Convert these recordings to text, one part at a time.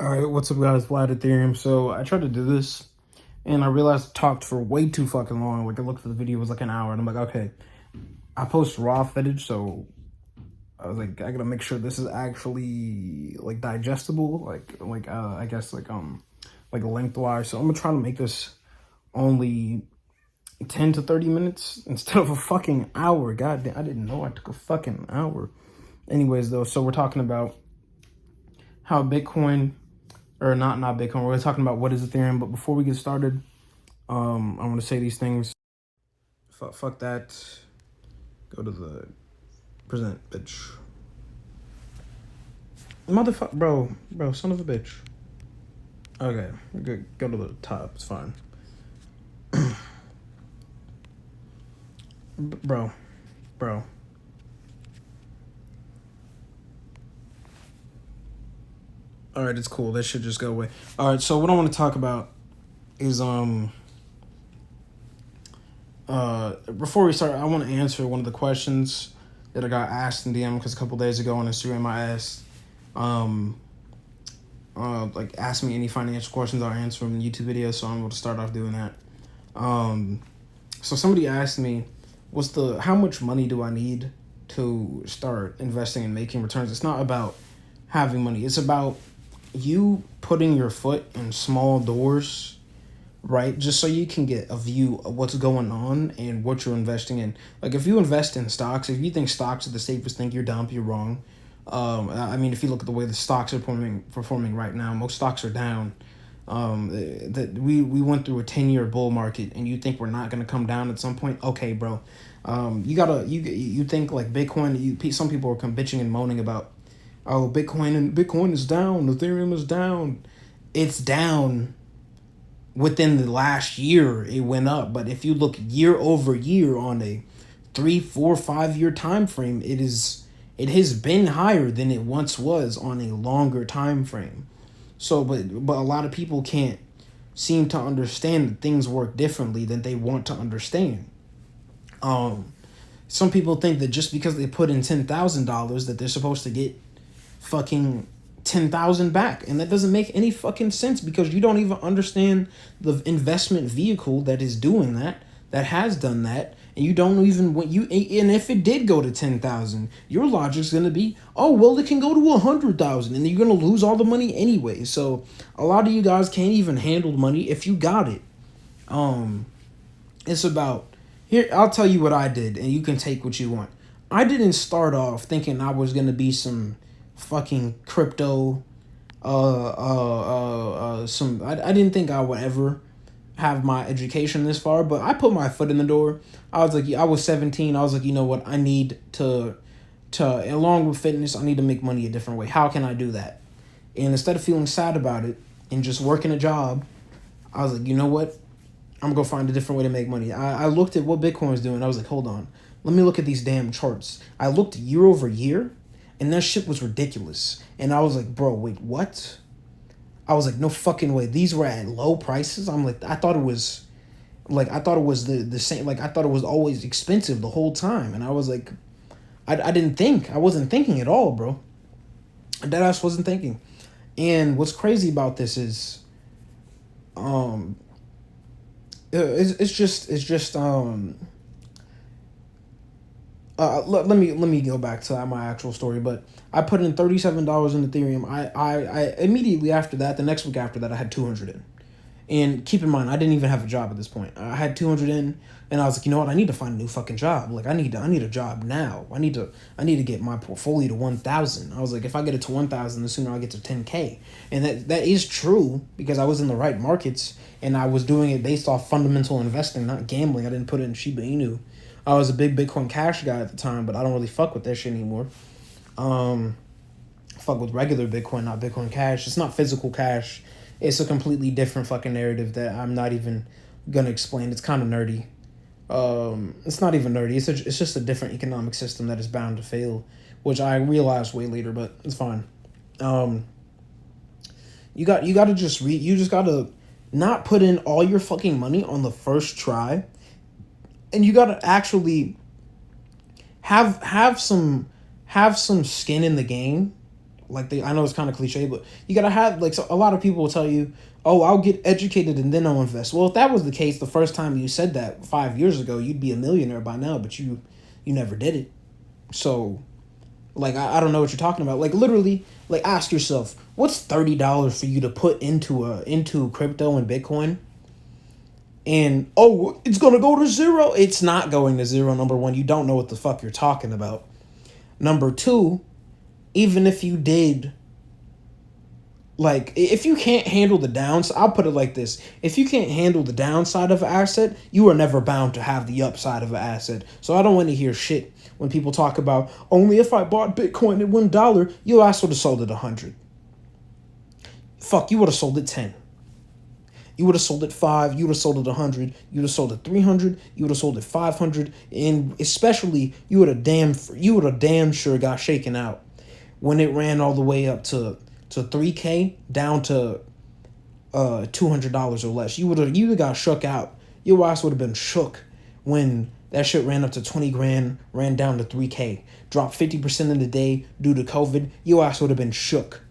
All right, what's up, guys? Vlad Ethereum. So I tried to do this, and I realized I talked for way too fucking long. Like I looked for the video, it was like an hour, and I'm like, okay, I post raw footage, so I was like, I gotta make sure this is actually like digestible, I guess like lengthwise. So I'm gonna try to make this only 10 to 30 minutes instead of a fucking hour. God damn, I didn't know I took a fucking hour. Anyways, though, so we're talking about how Bitcoin. Or not Bitcoin. We're talking about what is Ethereum. But before we get started, I want to say these things. Fuck that. Go to the present, bitch. Motherfucker, bro, son of a bitch. Okay, good. Go to the top. It's fine. bro. All right, it's cool. That should just go away. All right, so what I want to talk about is before we start, I want to answer one of the questions that I got asked in DM because a couple days ago on Instagram I asked, like ask me any financial questions, I'll answer them in YouTube videos. So I'm going to start off doing that. So somebody asked me, how much money do I need to start investing and making returns? It's not about having money. It's about you putting your foot in small doors, right? Just so you can get a view of what's going on and what you're investing in. Like if you invest in stocks, if you think stocks are the safest thing, you're dumb, you're wrong. I mean, if you look at the way the stocks are performing right now, most stocks are down. That we went through a 10-year bull market, and you think we're not going to come down at some point? Okay, bro. You think like Bitcoin. Some people are bitching and moaning about, oh, Bitcoin is down, Ethereum is down. It's down. Within the last year, it went up. But if you look year over year on a 3, 4, 5 year time frame, it has been higher than it once was on a longer time frame. So, but a lot of people can't seem to understand that things work differently than they want to understand. Some people think that just because they put in $10,000 that they're supposed to get fucking 10,000 back, and that doesn't make any fucking sense because you don't even understand the investment vehicle that is doing that has done that, and you don't even and if it did go to 10,000, your logic's gonna be, oh well, it can go to 100,000, and you're gonna lose all the money anyway. So a lot of you guys can't even handle money if you got it. It's about, here, I'll tell you what I did, and you can take what you want. I didn't start off thinking I was gonna be some fucking crypto I didn't think I would ever have my education this far, but I put my foot in the door. I was 17. I was like, you know what, I need to along with fitness, I need to make money a different way. How can I do that? And instead of feeling sad about it and just working a job, I was like, you know what, I'm gonna go find a different way to make money. I looked at what Bitcoin was doing. I was like, hold on, let me look at these damn charts. I looked year over year, and that shit was ridiculous. And I was like, bro, wait, what? I was like, no fucking way. These were at low prices. I'm like, I thought it was the same. Like, I thought it was always expensive the whole time. And I was like, I wasn't thinking at all, bro. Deadass wasn't thinking. And what's crazy about this is, it's just let me go back to my actual story. But I put in $37 in Ethereum. I immediately after that, the next week after that, I had 200 in. And keep in mind, I didn't even have a job at this point. I had 200 in, and I was like, you know what? I need to find a new fucking job. Like, I need a job now. I need to get my portfolio to 1,000. I was like, if I get it to 1,000, the sooner I get to 10K. And that is true because I was in the right markets, and I was doing it based off fundamental investing, not gambling. I didn't put it in Shiba Inu. I was a big Bitcoin Cash guy at the time, but I don't really fuck with that shit anymore. Fuck with regular Bitcoin, not Bitcoin Cash. It's not physical cash. It's a completely different fucking narrative that I'm not even gonna explain. It's kind of nerdy. It's not even nerdy. It's just a different economic system that is bound to fail, which I realized way later, but it's fine. You gotta just read. You just gotta not put in all your fucking money on the first try, and you gotta actually have some skin in the game. I know it's kind of cliche, but you gotta have like so a lot of people will tell you, "Oh, I'll get educated and then I'll invest." Well, if that was the case the first time you said that 5 years ago, you'd be a millionaire by now, but you never did it. So, like I don't know what you're talking about. Like literally, like ask yourself, what's $30 for you to put into crypto and Bitcoin? And oh, it's gonna go to zero. It's not going to zero. Number one, you don't know what the fuck you're talking about. Number two, even if you did, like, if you can't handle the downside, I'll put it like this. If you can't handle the downside of an asset, you are never bound to have the upside of an asset. So I don't want to hear shit when people talk about, only if I bought Bitcoin at $1, your ass would have sold it 100. Fuck, you would have sold it 10. You would have sold it 5, you would have sold it 100, you would have sold it 300, you would have sold it 500, and especially you would have damn sure got shaken out when it ran all the way up to 3K down to $200 or less. You would have got shook out. Your ass would have been shook when that shit ran up to 20 grand, ran down to 3K, dropped 50% in the day due to COVID. Your ass would have been shook.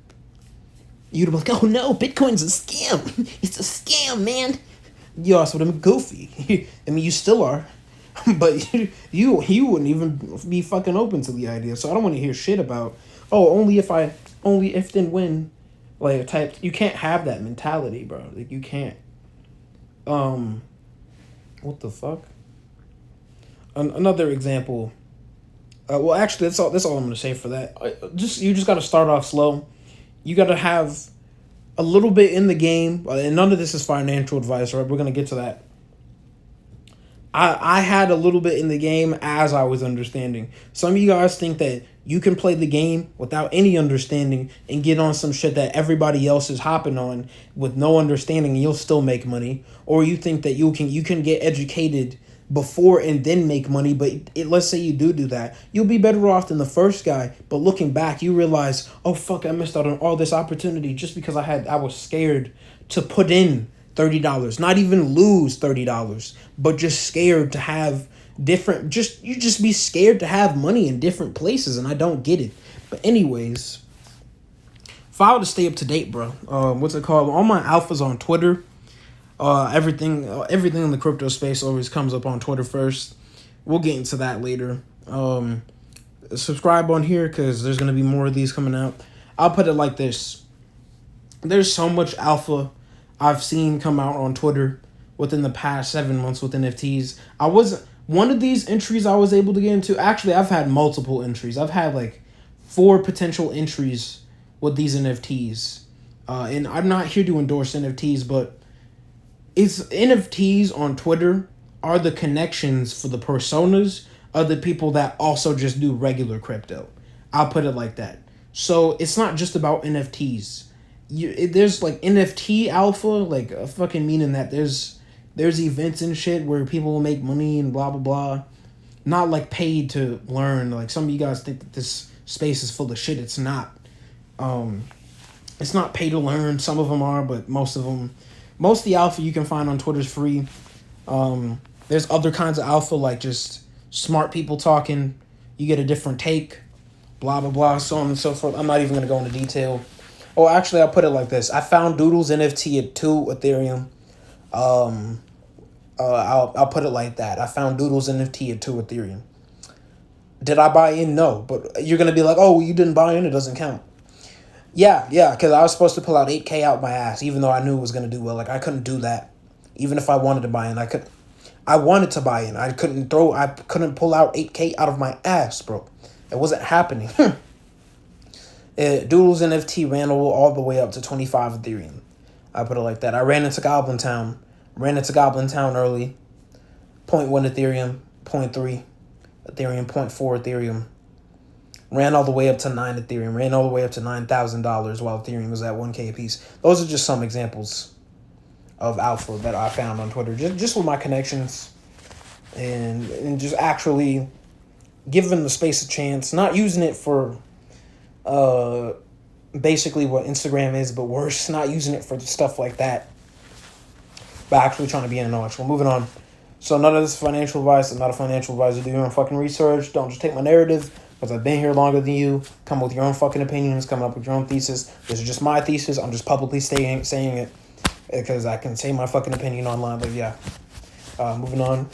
You'd have been like, oh no, Bitcoin's a scam. It's a scam, man. You also would have been goofy. I mean, you still are. But you wouldn't even be fucking open to the idea. So I don't want to hear shit about, oh, only if then when. Like, type, you can't have that mentality, bro. Like, you can't. What the fuck? Another example. Well, actually, that's all I'm going to say for that. You just got to start off slow. You got to have a little bit in the game, and none of this is financial advice, right? We're going to get to that. I had a little bit in the game as I was understanding. Some of you guys think that you can play the game without any understanding and get on some shit that everybody else is hopping on with no understanding and you'll still make money. Or you think that you can get educated before and then make money, but let's say you do that, you'll be better off than the first guy. But looking back, you realize, oh fuck, I missed out on all this opportunity just because I was scared to put in $30, not even lose $30, but just scared to have different, you just be scared to have money in different places, and I don't get it. But anyways, if I were to stay up to date, bro, what's it called? All my alphas on Twitter. Everything in the crypto space always comes up on Twitter first. We'll get into that later. Subscribe on here because there's going to be more of these coming out. I'll put it like this. There's so much alpha I've seen come out on Twitter within the past 7 months with NFTs. One of these entries I was able to get into. Actually, I've had multiple entries. I've had like 4 potential entries with these NFTs. And I'm not here to endorse NFTs, but it's NFTs on Twitter are the connections for the personas of the people that also just do regular crypto. I'll put it like that. So it's not just about NFTs. There's like NFT alpha, like a fucking meaning that there's events and shit where people will make money and blah blah blah. Not like paid to learn. Like some of you guys think that this space is full of shit. It's not. It's not pay to learn. Some of them are, but most of the alpha you can find on Twitter is free. There's other kinds of alpha, like just smart people talking. You get a different take, blah, blah, blah, so on and so forth. I'm not even going to go into detail. Oh, actually, I'll put it like this. I found Doodle's NFT at 2 Ethereum. I'll put it like that. I found Doodle's NFT at 2 Ethereum. Did I buy in? No. But you're going to be like, oh, you didn't buy in? It doesn't count. Yeah, because I was supposed to pull out 8K out my ass, even though I knew it was going to do well. Like, I couldn't do that. Even if I wanted to buy in, I wanted to buy in. I couldn't pull out 8K out of my ass, bro. It wasn't happening. Doodle's NFT ran all the way up to 25 Ethereum. I put it like that. I ran into Goblin Town early. 0.1 Ethereum, 0.3 Ethereum, 0.4 Ethereum. Ran all the way up to 9 Ethereum. Ran all the way up to $9,000 while Ethereum was at 1K a piece. Those are just some examples of alpha that I found on Twitter. Just with my connections and just actually giving the space a chance. Not using it for basically what Instagram is, but worse. Not using it for stuff like that. But actually trying to be intellectual. Moving on. So none of this is financial advice. I'm not a financial advisor. Do your own fucking research. Don't just take my narrative. because I've been here longer than you. Come with your own fucking opinions, come up with your own thesis. This is just my thesis. I'm just publicly saying it because I can say my fucking opinion online. But yeah, moving on.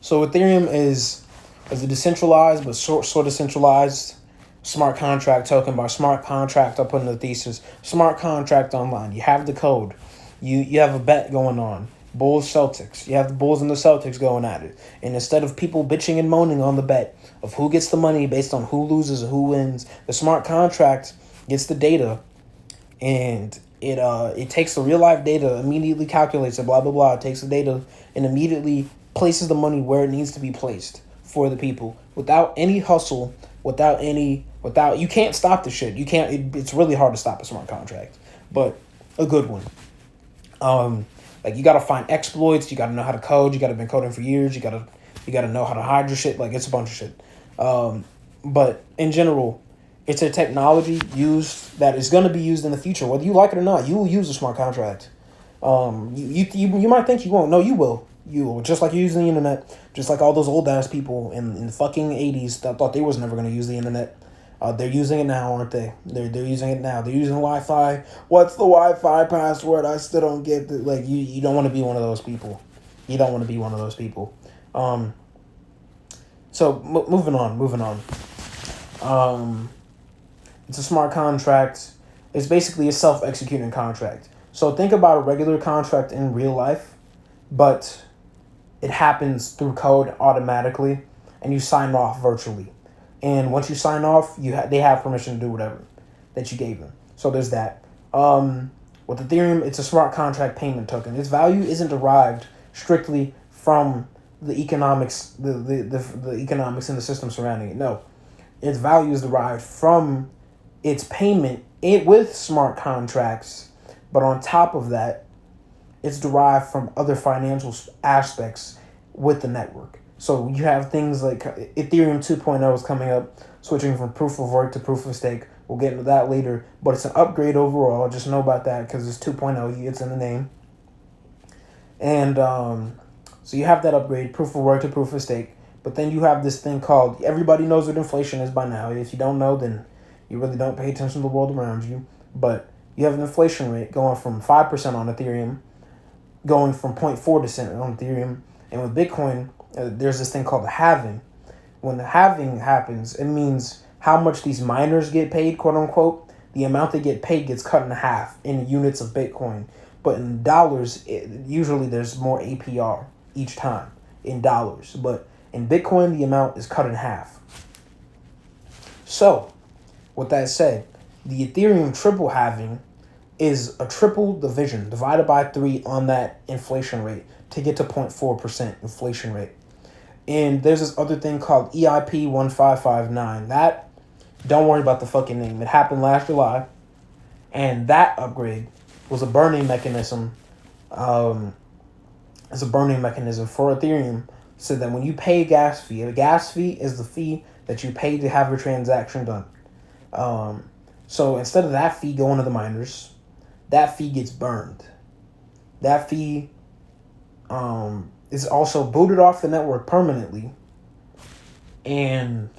So Ethereum is a decentralized but sort of centralized smart contract token. By smart contract, I put in the thesis. Smart contract online. You have the code. You have a bet going on. Bulls Celtics. You have the Bulls and the Celtics going at it. And instead of people bitching and moaning on the bet of who gets the money based on who loses and who wins, the smart contract gets the data, and it takes the real life data, immediately calculates it, blah blah blah. It takes the data and immediately places the money where it needs to be placed for the people without any hustle, without you can't stop the shit. You can't. It's really hard to stop a smart contract, but a good one. Like you gotta find exploits, you gotta know how to code, you gotta been coding for years, you gotta know how to hide your shit. Like it's a bunch of shit. But in general, it's a technology that is gonna be used in the future, whether you like it or not. You will use a smart contract. You might think you won't. No, you will. You will. Just like you're using the internet, just like all those old ass people in the fucking 80s that thought they was never gonna use the internet. They're using it now, aren't they? They're using it now. They're using Wi-Fi. What's the Wi-Fi password? I still don't get the, like, you don't want to be one of those people. You don't want to be one of those people. So moving on. It's a smart contract. It's basically a self-executing contract. So think about a regular contract in real life, but it happens through code automatically, and you sign off virtually. And once you sign off, they have permission to do whatever that you gave them. So there's that. With Ethereum, it's a smart contract payment token. Its value isn't derived strictly from the economics, the economics in the system surrounding it. No, its value is derived from its payment with smart contracts. But on top of that, it's derived from other financial aspects with the network. So you have things like Ethereum 2.0 is coming up, switching from proof of work to proof of stake. We'll get into that later, but it's an upgrade overall. Just know about that because it's 2.0. It's in the name. And so you have that upgrade, proof of work to proof of stake. But then you have this thing called, everybody knows what inflation is by now. If you don't know, then you really don't pay attention to the world around you. But you have an inflation rate going from 5% on Ethereum, going from 0.4% on Ethereum. And with Bitcoin, there's this thing called the halving. When the halving happens, it means how much these miners get paid, quote unquote. The amount they get paid gets cut in half in units of Bitcoin. But in dollars, usually there's more APR each time in dollars. But in Bitcoin, the amount is cut in half. So, with that said, the Ethereum triple halving is a triple division divided by 3 on that inflation rate to get to 0.4% inflation rate. And there's this other thing called EIP 1559. That, don't worry about the fucking name. It happened last July. And that upgrade was a burning mechanism. It's a burning mechanism for Ethereum, so that when you pay a gas fee is the fee that you pay to have your transaction done. So instead of that fee going to the miners, that fee gets burned. That fee is also booted off the network permanently. And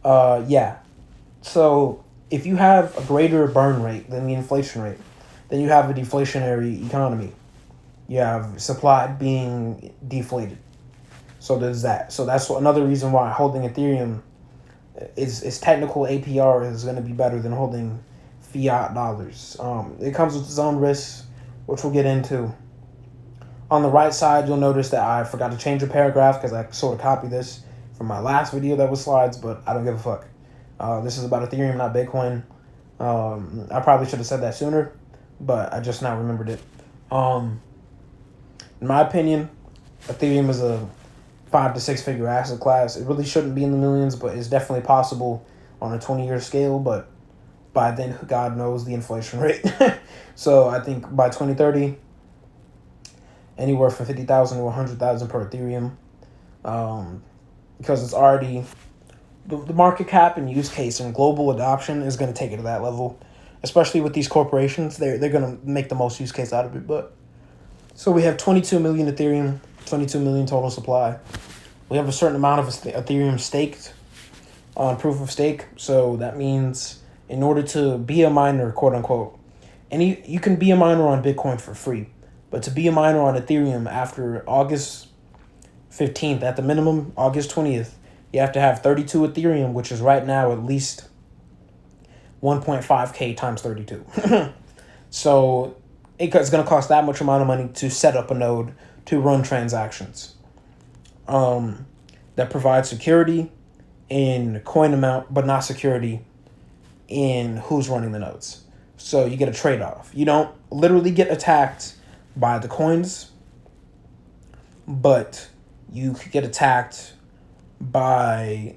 yeah. So if you have a greater burn rate than the inflation rate, then you have a deflationary economy. You have supply being deflated. So there's that. So that's another reason why holding Ethereum is technical APR is going to be better than holding fiat dollars. It comes with its own risks, which we'll get into. On the right side, you'll notice that I forgot to change a paragraph because I sort of copied this from my last video that was slides, but I don't give a fuck. This is about Ethereum, not Bitcoin. I probably should have said that sooner, but I just now remembered it. In my opinion, Ethereum is a 5 to 6 figure asset class. It really shouldn't be in the millions, but it's definitely possible on a 20-year scale. But by then, God knows the inflation rate. So I think by 2030, anywhere from 50,000 to 100,000 per Ethereum, because it's already the market cap and use case and global adoption is going to take it to that level, especially with these corporations. They're going to make the most use case out of it. But so we have 22 million Ethereum, 22 million total supply. We have a certain amount of Ethereum staked. on proof of stake. So that means in order to be a miner, quote unquote, and you can be a miner on Bitcoin for free, but to be a miner on Ethereum after August 15th, at the minimum, August 20th, you have to have 32 Ethereum, which is right now at least 1.5K times 32. So it's going to cost that much amount of money to set up a node to run transactions. That provides security in coin amount, but not security in who's running the nodes. So you get a trade-off. You don't literally get attacked by the coins, but you could get attacked by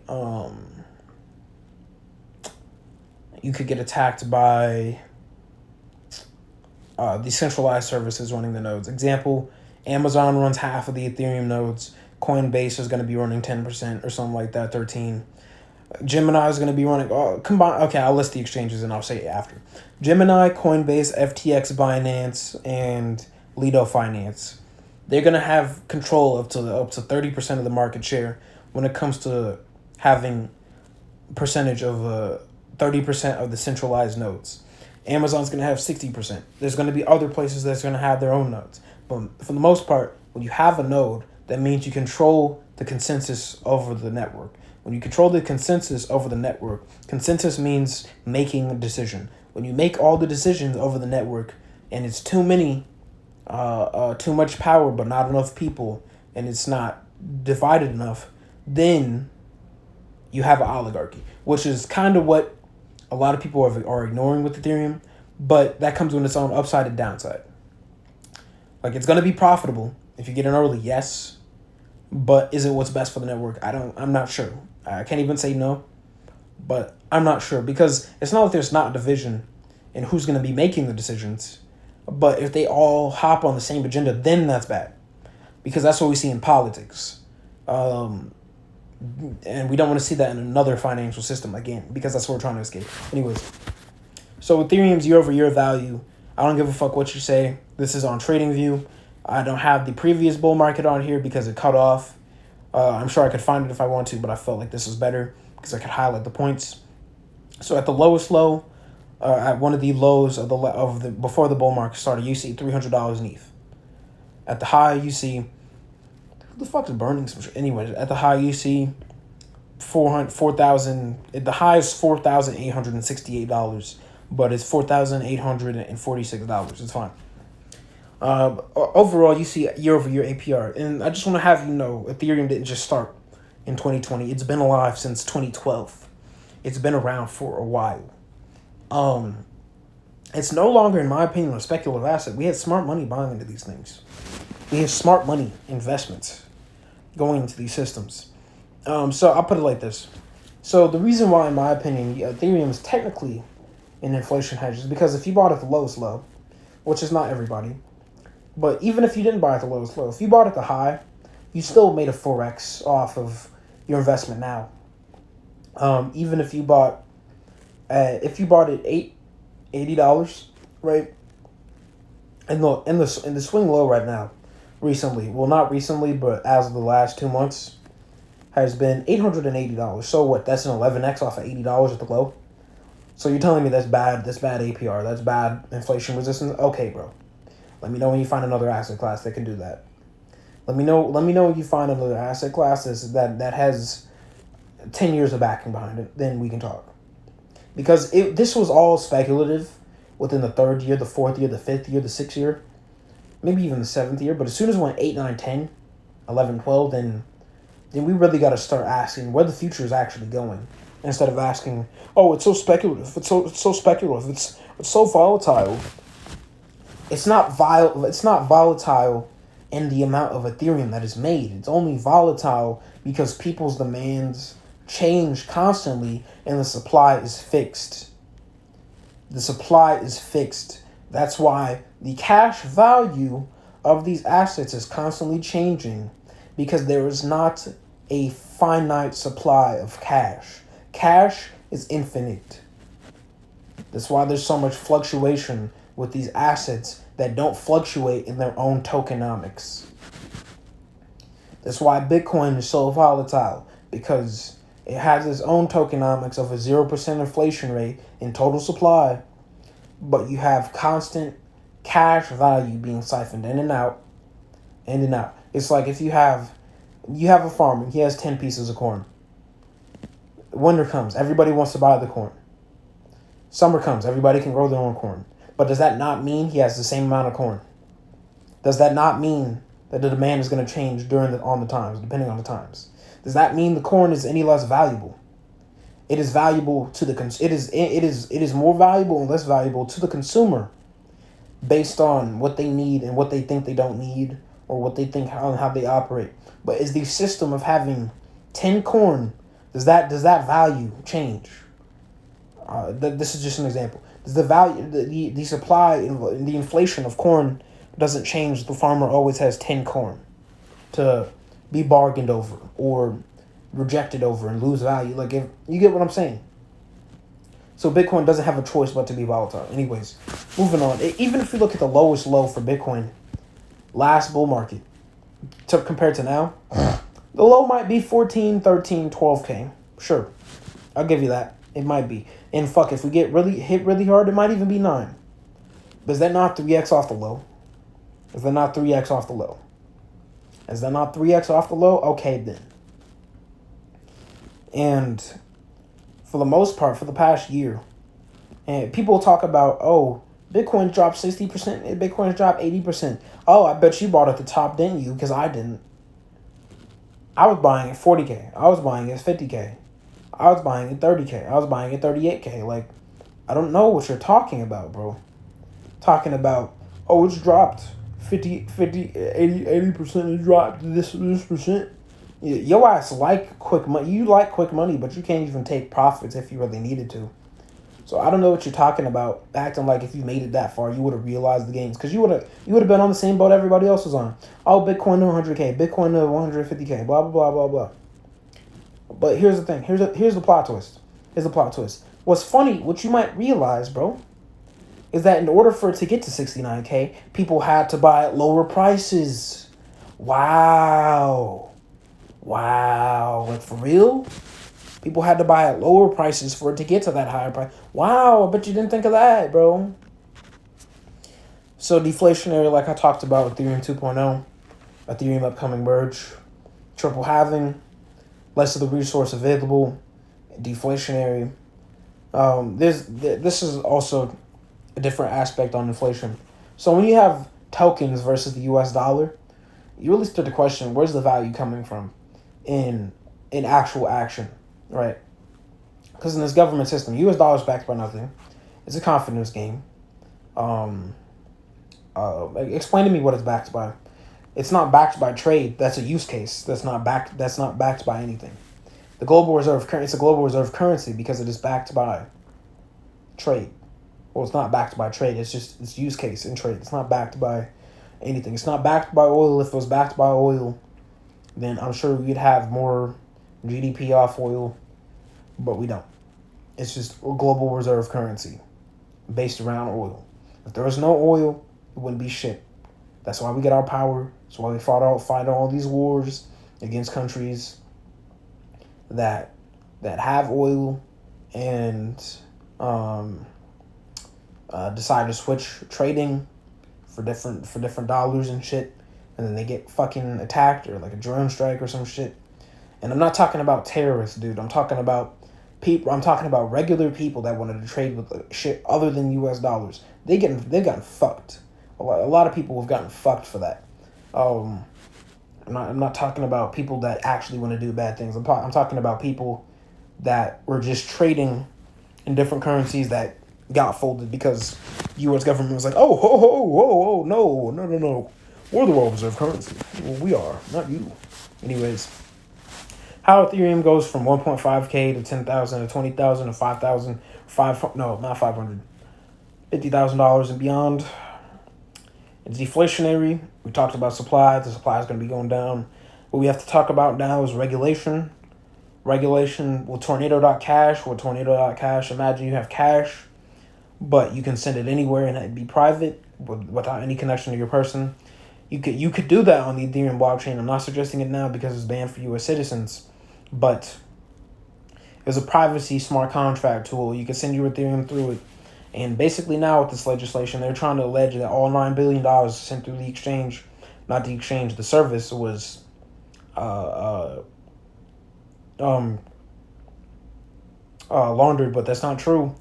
decentralized services running the nodes. Example, Amazon runs half of the Ethereum nodes. Coinbase is going to be running 10% or something like that, 13. Gemini is going to be running combined. Okay, I'll list the exchanges and I'll say it after. Gemini, Coinbase, FTX, Binance, and Lido Finance. They're going to have control up to 30% of the market share when it comes to having percentage of 30% of the centralized nodes. Amazon's going to have 60%. There's going to be other places that's going to have their own nodes. But for the most part, when you have a node, that means you control the consensus over the network. When you control the consensus over the network, consensus means making a decision. When you make all the decisions over the network and it's too much power but not enough people, and it's not divided enough, then you have an oligarchy, which is kind of what a lot of people are ignoring with Ethereum, but that comes with its own upside and downside. Like, it's going to be profitable if you get in early, yes, but is it what's best for the network? I'm not sure. I can't even say no, but I'm not sure, because it's not like there's not a division in who's going to be making the decisions, but if they all hop on the same agenda, then that's bad, because that's what we see in politics. And we don't want to see that in another financial system again, because that's what we're trying to escape. Anyways, so Ethereum's year-over-year value, I don't give a fuck what you say. This is on TradingView. I don't have the previous bull market on here because it cut off. I'm sure I could find it if I want to, but I felt like this was better because I could highlight the points. So at the lowest low, at one of the lows of the before the bull market started, you see $300 in ETH. At the high, you see, who the fuck is burning some shit? Anyways, at the high, you see 4,000. At the high is $4,868, but it's $4,846. It's fine. Overall, you see year-over-year APR. And I just want to have you know, Ethereum didn't just start in 2020. It's been alive since 2012. It's been around for a while. It's no longer, in my opinion, a speculative asset. We had smart money buying into these things. We have smart money investments going into these systems. So I'll put it like this. So the reason why, in my opinion, Ethereum is technically an inflation hedge is because if you bought at the lowest low, which is not everybody, but even if you didn't buy at the lowest low, if you bought at the high, you still made a 4x off of your investment now. Even if you bought at $80, right? And in the swing low right now, recently, well, not recently, but as of the last 2 months, has been $880. So what? That's an 11x off of $80 at the low. So you're telling me that's bad? That's bad APR. That's bad inflation resistance. Okay, bro. Let me know when you find another asset class that can do that. Let me know when you find another asset class that has 10 years of backing behind it. Then we can talk. Because this was all speculative within the 3rd year, the 4th year, the 5th year, the 6th year, maybe even the 7th year. But as soon as it went 8, 9, 10, 11, 12, then we really got to start asking where the future is actually going. Instead of asking, oh, it's so speculative. It's so speculative. It's so volatile. It's not volatile in the amount of Ethereum that is made. It's only volatile because people's demands change constantly and the supply is fixed. The supply is fixed. That's why the cash value of these assets is constantly changing, because there is not a finite supply of cash. Cash is infinite. That's why there's so much fluctuation with these assets that don't fluctuate in their own tokenomics. That's why Bitcoin is so volatile, because It has its own tokenomics of a 0% inflation rate in total supply, but you have constant cash value being siphoned in and out, in and out. It's like if you have a farmer, he has 10 pieces of corn. Winter comes, everybody wants to buy the corn. Summer comes, everybody can grow their own corn. But does that not mean he has the same amount of corn? Does that not mean that the demand is going to change depending on the times? Does that mean the corn is any less valuable? It is valuable to the it is more valuable and less valuable to the consumer based on what they need and what they think they don't need, or what they think on how they operate. But is the system of having 10 corn, does that value change? This is just an example. Does the value, the supply, the inflation of corn doesn't change? The farmer always has 10 corn to be bargained over or rejected over and lose value. Like, if you get what I'm saying. So Bitcoin doesn't have a choice but to be volatile. Anyways, moving on. Even if you look at the lowest low for Bitcoin, last bull market, compared to now, the low might be 14, 13, 12K. Sure, I'll give you that. It might be. And fuck, if we get hit really hard, it might even be 9. But is that not 3x off the low? Is that not 3x off the low? Is that not 3x off the low? Okay, then. And for the most part, for the past year, and people talk about, oh, Bitcoin dropped 60%, Bitcoin dropped 80%. Oh, I bet you bought at the top, didn't you? Because I didn't. I was buying at 40K. I was buying at 50K. I was buying at 30K. I was buying at 38K. Like, I don't know what you're talking about, bro. Talking about, oh, it's dropped 80% it dropped this percent. Your ass like quick money. You like quick money, but you can't even take profits if you really needed to. So I don't know what you're talking about, acting like if you made it that far, you would have realized the gains. Because you would have been on the same boat everybody else was on. Oh, Bitcoin to 100K, Bitcoin to 150K, blah, blah, blah, blah, blah. But here's the thing. Here's the plot twist. What's funny, what you might realize, bro, is that in order for it to get to 69K, people had to buy at lower prices. Wow. Like, for real? People had to buy at lower prices for it to get to that higher price. Wow, I bet you didn't think of that, bro. So deflationary, like I talked about, Ethereum 2.0, Ethereum upcoming merge, triple halving, less of the resource available, deflationary. This is also a different aspect on inflation. So when you have tokens versus the US dollar, you really start to question, where's the value coming from in actual action, right? Because in this government system, US dollar is backed by nothing. It's a confidence game. Explain to me what it's backed by. It's not backed by trade. That's a use case. That's not backed by anything. The global reserve currency, it's a global reserve currency because it is backed by trade. Well, it's not backed by trade. It's use case in trade. It's not backed by anything. It's not backed by oil. If it was backed by oil, then I'm sure we'd have more GDP off oil, but we don't. It's just a global reserve currency based around oil. If there was no oil, it wouldn't be shit. That's why we get our power. That's why we fight all these wars against countries that have oil and decide to switch trading for different dollars and shit, and then they get fucking attacked or like a drone strike or some shit. And I'm not talking about terrorists, dude. I'm talking about people. I'm talking about regular people that wanted to trade with shit other than US dollars. They've gotten fucked. A lot of people have gotten fucked for that. I'm not talking about people that actually want to do bad things. I'm talking about people that were just trading in different currencies that got folded because U.S. government was like, oh, no. We're the world reserve currency. Well, we are, not you. Anyways, how Ethereum goes from 1.5K to 10,000 to 20,000 to 5,000, not 500, $50,000 and beyond. It's deflationary. We talked about supply. The supply is going to be going down. What we have to talk about now is regulation. Regulation with Tornado.cash. Imagine you have cash, but you can send it anywhere and it'd be private without any connection to your person. You could do that on the Ethereum blockchain. I'm not suggesting it now because it's banned for U.S. citizens, but It's a privacy smart contract tool. You can send your Ethereum through it. And basically now with this legislation, they're trying to allege that all $9 billion sent through the exchange, not the exchange, the service was laundered, but that's not true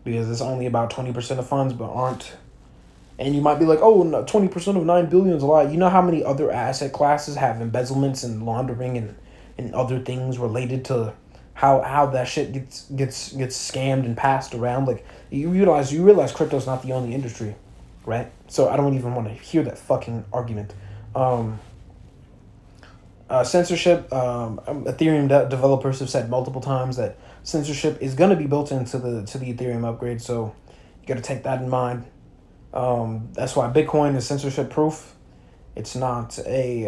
because it's only about 20% of funds, but aren't. And you might be like, oh, no, 20% of 9 billion is a lot. You know how many other asset classes have embezzlements and laundering and other things related to how that shit gets scammed and passed around. Like you realize crypto's not the only industry, right? So I don't even want to hear that fucking argument. Censorship. Ethereum developers have said multiple times that censorship is going to be built into the Ethereum upgrade. So you got to take that in mind. That's why Bitcoin is censorship proof. It's not a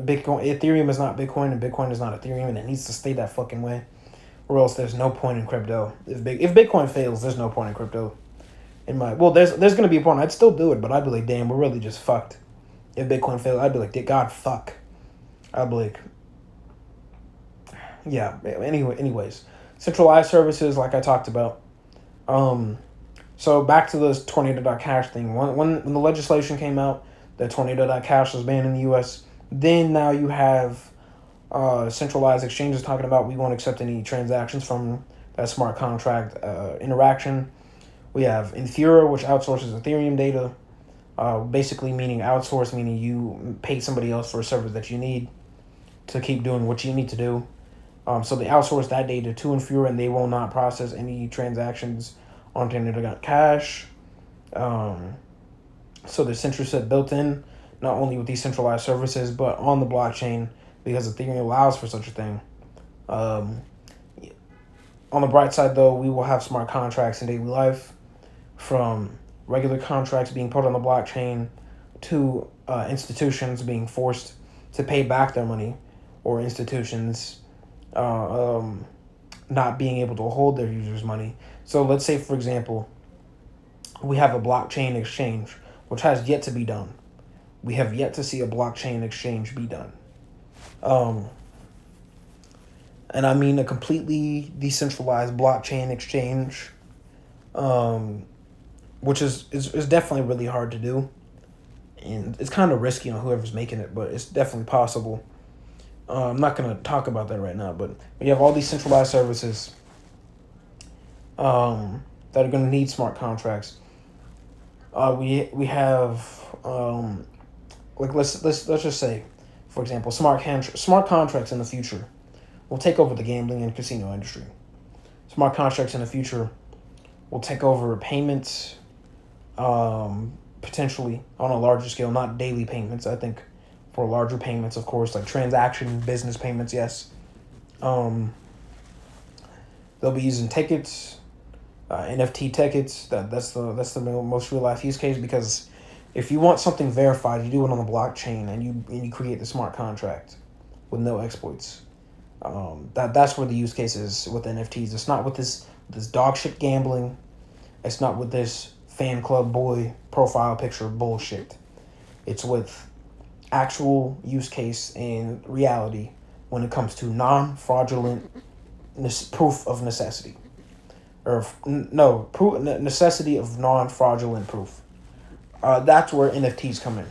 Bitcoin. Ethereum is not Bitcoin, and Bitcoin is not Ethereum, and it needs to stay that fucking way, or else there's no point in crypto. If Bitcoin fails, there's no point in crypto. There's gonna be a point. I'd still do it, but I'd be like, damn, we're really just fucked. If Bitcoin failed, I'd be like, God, fuck. I'd be like, yeah. Anyways, centralized services, like I talked about. So back to this Tornado.cash thing. When the legislation came out that Tornado.cash was banned in the U.S., then now you have centralized exchanges talking about we won't accept any transactions from that smart contract interaction. We have Infura, which outsources Ethereum data, basically meaning outsource, meaning you pay somebody else for a service that you need to keep doing what you need to do. So they outsource that data to Infura, and they will not process any transactions on Tornado.cash. So there's censorship built in, not only with these centralized services, but on the blockchain, because Ethereum allows for such a thing. On the bright side, though, we will have smart contracts in daily life, from regular contracts being put on the blockchain to institutions being forced to pay back their money, or institutions not being able to hold their users' money. So let's say, for example, we have a blockchain exchange, which has yet to be done. We have yet to see a blockchain exchange be done. And I mean a completely decentralized blockchain exchange, which is definitely really hard to do. And it's kind of risky on whoever's making it, but it's definitely possible. I'm not going to talk about that right now, but we have all these centralized services that are going to need smart contracts. We have let's just say, for example, smart contracts in the future will take over the gambling and casino industry. Smart contracts in the future will take over payments, potentially on a larger scale, not daily payments. I think for larger payments, of course, like transaction business payments, yes. They'll be using tickets, NFT tickets. That's the most real life use case, because if you want something verified, you do it on the blockchain, and you create the smart contract with no exploits. That's where the use case is with NFTs. It's not with this dog shit gambling. It's not with this fan club boy profile picture bullshit. It's with actual use case and reality when it comes to non-fraudulent proof of necessity. Necessity of non-fraudulent proof. That's where NFTs come in.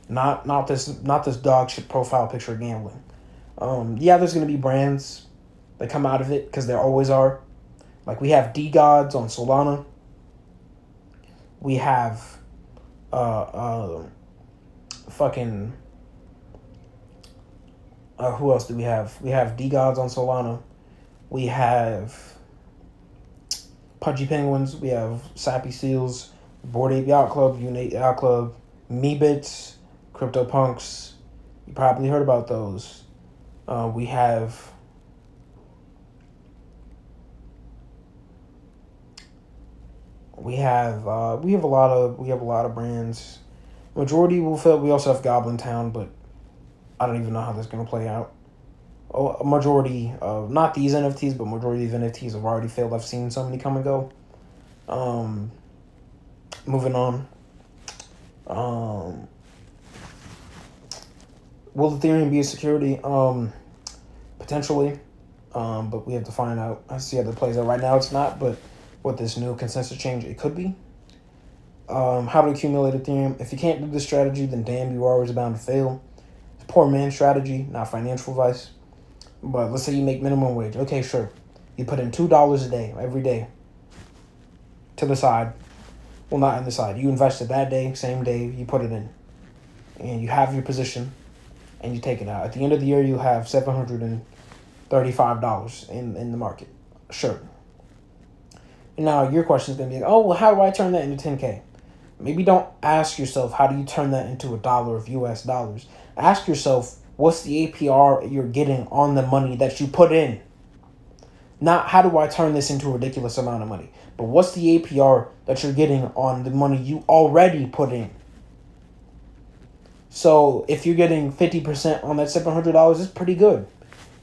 Not this dog shit profile picture gambling. There's gonna be brands that come out of it, because there always are. Like, we have D-Gods on Solana. We have who else do we have? We have D-Gods on Solana. We have Pudgy Penguins. We have Sappy Seals, Bored Ape Yacht Club, Unite Yacht Club, Meebits, CryptoPunks. You probably heard about those. We have a lot of brands. Majority will fail. We also have Goblin Town, but I don't even know how that's gonna play out. A majority of, not these NFTs, but majority of NFTs have already failed. I've seen so many come and go. Moving on. Will Ethereum be a security? Potentially. But we have to find out. I see how that plays out. Right now it's not, but with this new consensus change, it could be. How to accumulate Ethereum. If you can't do this strategy, then damn, you are always bound to fail. It's poor man's strategy, not financial advice. But let's say you make minimum wage. Okay, sure. You put in $2 a day, every day, to the side. Well, not on the side. You invested that day, same day, you put it in. And you have your position, and you take it out. At the end of the year, you have $735 in the market. Sure. And now your question is going to be like, oh, well, how do I turn that into 10K? Maybe don't ask yourself, how do you turn that into $1 of US dollars? Ask yourself, what's the APR you're getting on the money that you put in? Not how do I turn this into a ridiculous amount of money, but what's the APR that you're getting on the money you already put in? So if you're getting 50% on that $700, it's pretty good.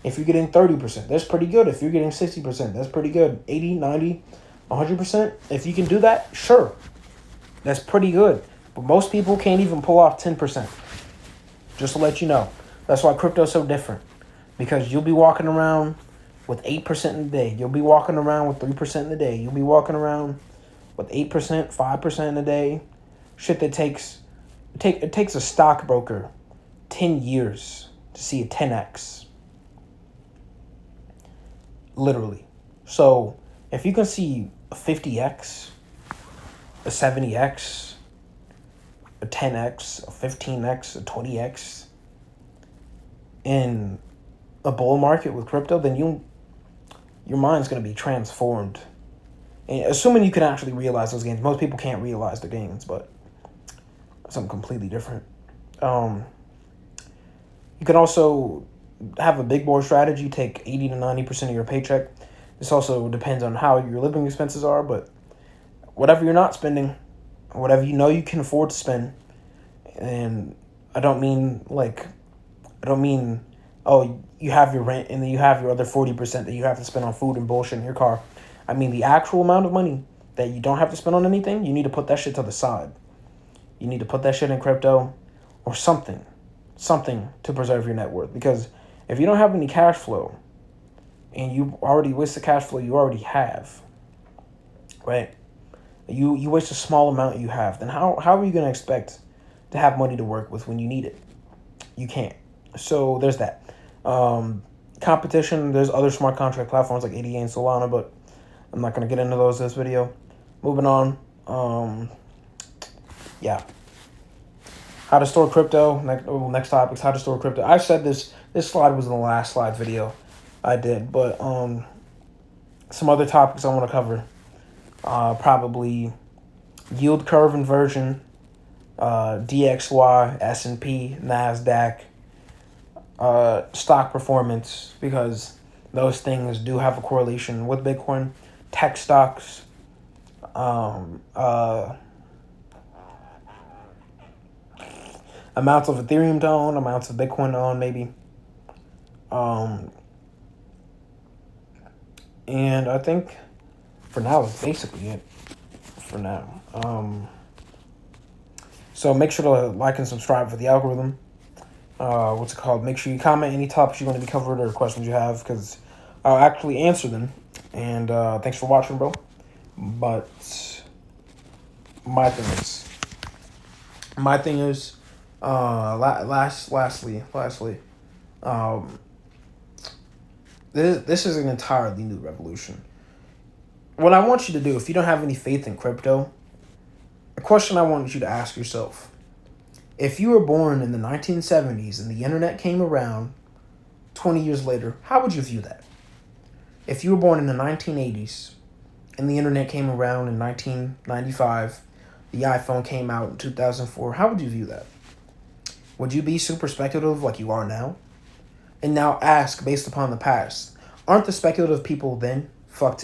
If you're getting 30%, that's pretty good. If you're getting 60%, that's pretty good. 80, 90, 100%, if you can do that, sure. That's pretty good. But most people can't even pull off 10%. Just to let you know. That's why crypto's so different. Because you'll be walking around with 8% in a day. You'll be walking around with 3% in a day. You'll be walking around with 8%, 5% in a day. Shit that it takes a stockbroker 10 years to see a 10x. Literally. So if you can see a 50x, a 70x, a 10x, a 15x, a 20x in a bull market with crypto, then your mind's going to be transformed. And assuming you can actually realize those gains. Most people can't realize the gains, but something completely different. You can also have a big board strategy, take 80 to 90% of your paycheck. This also depends on how your living expenses are, but whatever you're not spending, whatever you know you can afford to spend, and I don't mean, oh, you have your rent and then you have your other 40% that you have to spend on food and bullshit in your car. I mean the actual amount of money that you don't have to spend on anything, you need to put that shit to the side. You need to put that shit in crypto or something to preserve your net worth. Because if you don't have any cash flow and you already waste the cash flow you already have, right? You waste a small amount you have, then how are you going to expect to have money to work with when you need it? You can't. So there's that. Competition, there's other smart contract platforms like ETH and Solana, but I'm not going to get into those in this video. Moving on. Yeah. How to store crypto. Next topic is how to store crypto. I said this slide was in the last slide video I did, but some other topics I want to cover. Probably yield curve inversion, DXY, S&P, NASDAQ, stock performance, because those things do have a correlation with Bitcoin. Tech stocks, amounts of Ethereum to own, amounts of Bitcoin to own, maybe. And I think for now is basically it. For now. So make sure to like and subscribe for the algorithm. What's it called? Make sure you comment any topics you want to be covered or questions you have, because I'll actually answer them. And thanks for watching, bro. But my thing is, lastly, this is an entirely new revolution. What I want you to do, if you don't have any faith in crypto, a question I want you to ask yourself: if you were born in the 1970s and the internet came around 20 years later, how would you view that? If you were born in the 1980s and the internet came around in 1995, the iPhone came out in 2004, how would you view that? Would you be super speculative like you are now? And now ask, based upon the past, aren't the speculative people then fucked